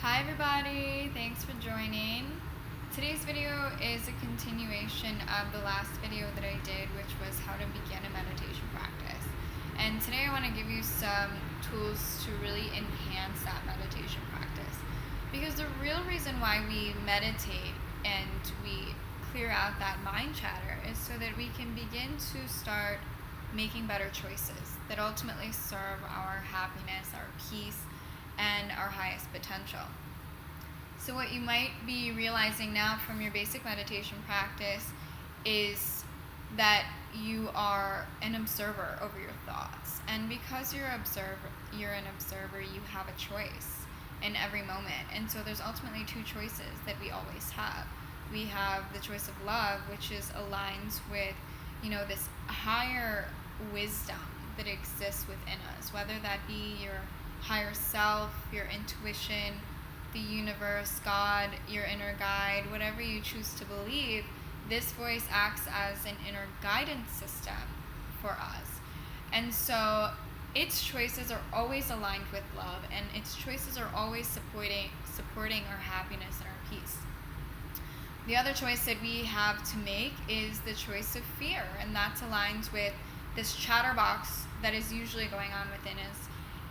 Hi everybody, thanks for joining. Today's video is a continuation of the last video that I did, which was how to begin a meditation practice. And today I want to give you some tools to really enhance that meditation practice. Because the real reason why we meditate and we clear out that mind chatter is so that we can begin to start making better choices that ultimately serve our happiness, our peace, and our highest potential. So what you might be realizing now from your basic meditation practice is that you are an observer over your thoughts. And because you're an observer, you have a choice in every moment. And so there's ultimately two choices that we always have. We have the choice of love, which is aligns with, this higher wisdom that exists within us, whether that be your higher self, your intuition, the universe, God, your inner guide, whatever you choose to believe. This voice acts as an inner guidance system for us. And so its choices are always aligned with love, and its choices are always supporting our happiness and our peace. The other choice that we have to make is the choice of fear, and that's aligned with this chatterbox that is usually going on within us.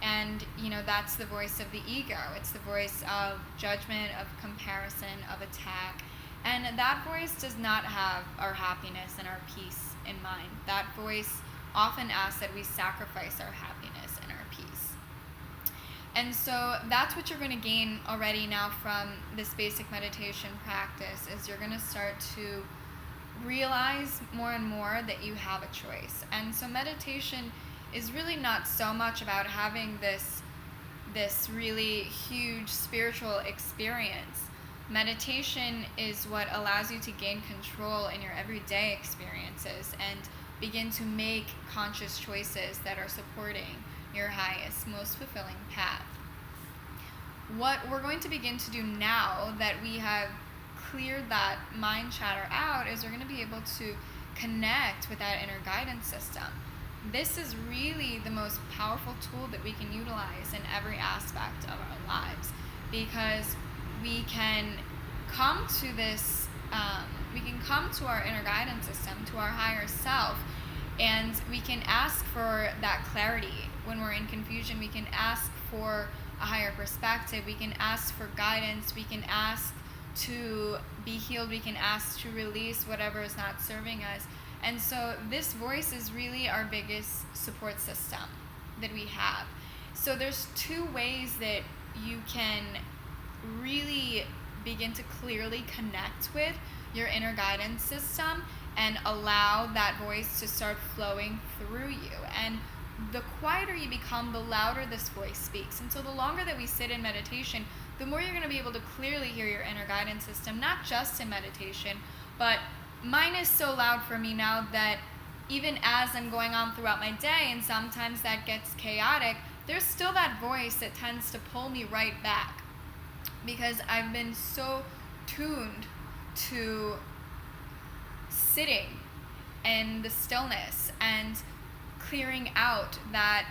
And, that's the voice of the ego. It's the voice of judgment, of comparison, of attack. And that voice does not have our happiness and our peace in mind. That voice often asks that we sacrifice our happiness and our peace. And so that's what you're going to gain already now from this basic meditation practice, is you're going to start to realize more and more that you have a choice. And so meditation is really not so much about having this really huge spiritual experience. Meditation is what allows you to gain control in your everyday experiences and begin to make conscious choices that are supporting your highest, most fulfilling path. What we're going to begin to do now that we have cleared that mind chatter out is we're going to be able to connect with that inner guidance system. This is really the most powerful tool that we can utilize in every aspect of our lives, because we can come to this, we can come to our inner guidance system, to our higher self, and we can ask for that clarity. When we're in confusion, we can ask for a higher perspective, we can ask for guidance, we can ask to be healed, we can ask to release whatever is not serving us. And so this voice is really our biggest support system that we have. So there's two ways that you can really begin to clearly connect with your inner guidance system and allow that voice to start flowing through you. And the quieter you become, the louder this voice speaks. And so the longer that we sit in meditation, the more you're going to be able to clearly hear your inner guidance system, not just in meditation, but mine is so loud for me now that even as I'm going on throughout my day, and sometimes that gets chaotic, there's still that voice that tends to pull me right back, because I've been so tuned to sitting in the stillness and clearing out that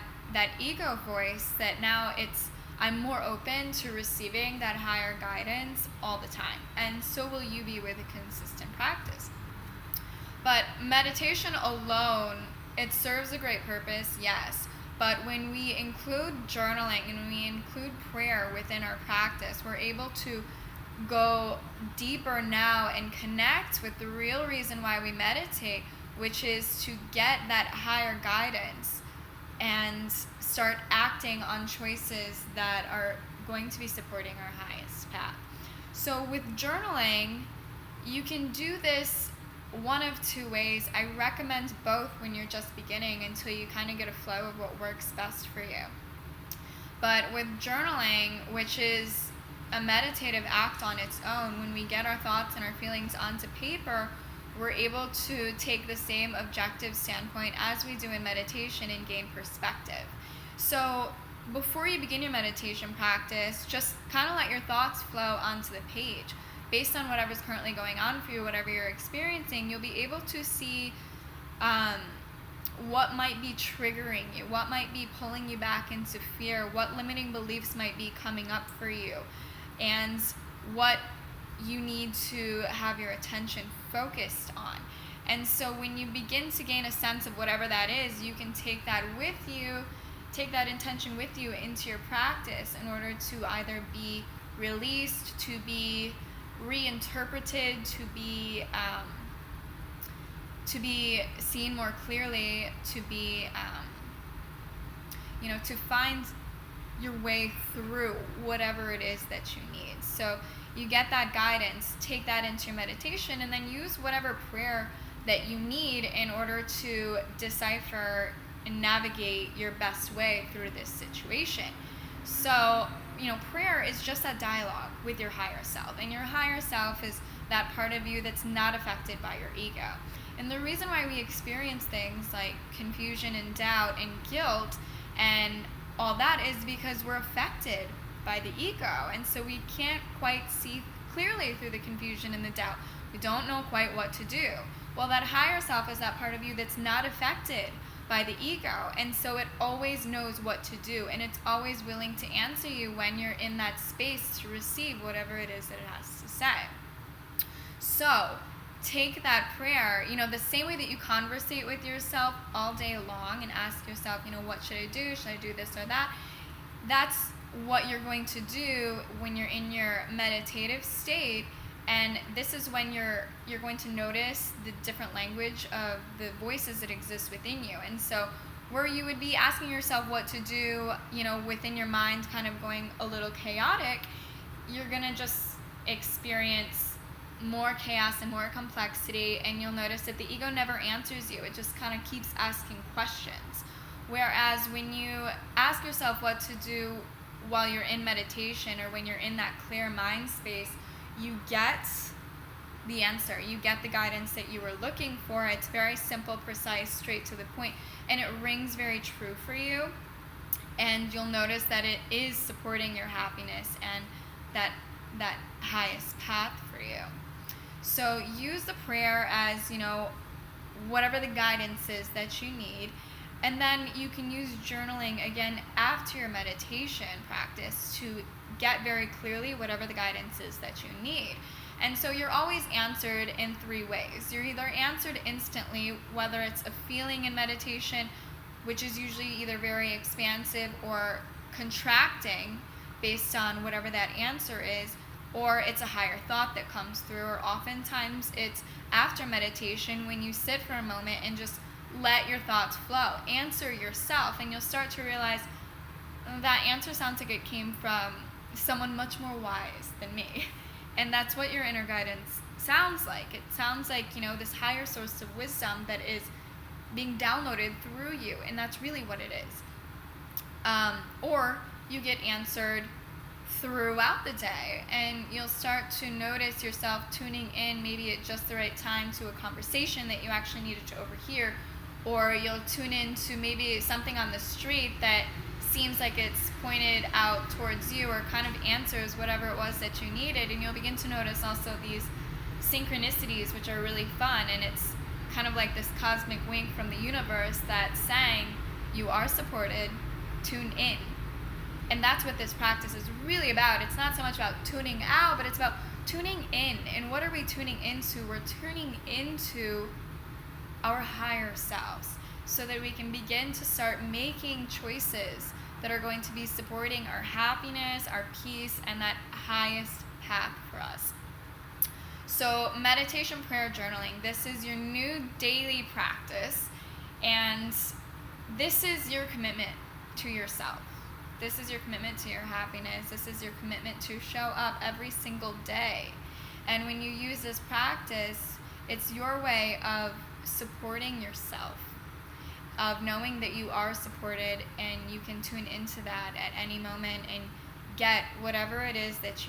ego voice, that now I'm more open to receiving that higher guidance all the time. And so will you be with a consistent practice. But meditation alone, it serves a great purpose, yes. But when we include journaling and when we include prayer within our practice, we're able to go deeper now and connect with the real reason why we meditate, which is to get that higher guidance and start acting on choices that are going to be supporting our highest path. So with journaling, you can do this one of two ways. I recommend both when you're just beginning, until you kind of get a flow of what works best for you. But with journaling, which is a meditative act on its own, when we get our thoughts and our feelings onto paper, we're able to take the same objective standpoint as we do in meditation and gain perspective. So before you begin your meditation practice, just kind of let your thoughts flow onto the page. Based on whatever's currently going on for you, whatever you're experiencing, you'll be able to see what might be triggering you, what might be pulling you back into fear, what limiting beliefs might be coming up for you. and what you need to have your attention focused on. And so when you begin to gain a sense of whatever that is, you can take that with you, take that intention with you into your practice in order to either be released, to be reinterpreted, to be seen more clearly, to be to find your way through whatever it is that you need. So you get that guidance, take that into your meditation, and then use whatever prayer that you need in order to decipher and navigate your best way through this situation. So, prayer is just that dialogue with your higher self. And your higher self is that part of you that's not affected by your ego. And the reason why we experience things like confusion and doubt and guilt and all that is because we're affected by the ego. And so we can't quite see clearly through the confusion and the doubt. We don't know quite what to do. Well, that higher self is that part of you that's not affected by the ego, and so it always knows what to do, and it's always willing to answer you when you're in that space to receive whatever it is that it has to say. So take that prayer, the same way that you conversate with yourself all day long and ask yourself, what should I do? Should I do this or that? That's what you're going to do when you're in your meditative state. And this is when you're going to notice the different language of the voices that exist within you. And so where you would be asking yourself what to do, within your mind kind of going a little chaotic, you're going to just experience more chaos and more complexity, and you'll notice that the ego never answers you. It just kind of keeps asking questions. Whereas when you ask yourself what to do while you're in meditation or when you're in that clear mind space, you get the answer. You get the guidance that you were looking for. It's very simple, precise, straight to the point, and it rings very true for you. And you'll notice that it is supporting your happiness and that highest path for you. So use the prayer as, whatever the guidance is that you need. And then you can use journaling again after your meditation practice to get very clearly whatever the guidance is that you need. And so you're always answered in three ways. You're either answered instantly, whether it's a feeling in meditation, which is usually either very expansive or contracting based on whatever that answer is, or it's a higher thought that comes through, or oftentimes it's after meditation when you sit for a moment and just let your thoughts flow. Answer yourself, and you'll start to realize that answer sounds like it came from someone much more wise than me. And that's what your inner guidance sounds like. It sounds like, this higher source of wisdom that is being downloaded through you, and that's really what it is. Or you get answered throughout the day, and you'll start to notice yourself tuning in maybe at just the right time to a conversation that you actually needed to overhear, or you'll tune in to maybe something on the street that seems like it's pointed out towards you or kind of answers whatever it was that you needed, and you'll begin to notice also these synchronicities, which are really fun, and it's kind of like this cosmic wink from the universe that's saying you are supported, tune in. And that's what this practice is really about. It's not so much about tuning out, but it's about tuning in. And what are we tuning into? We're tuning into our higher selves so that we can begin to start making choices that are going to be supporting our happiness, our peace, and that highest path for us. So meditation, prayer, journaling, this is your new daily practice, and this is your commitment to yourself. This is your commitment to your happiness. This is your commitment to show up every single day. And when you use this practice, it's your way of supporting yourself, of knowing that you are supported, and you can tune into that at any moment and get whatever it is that you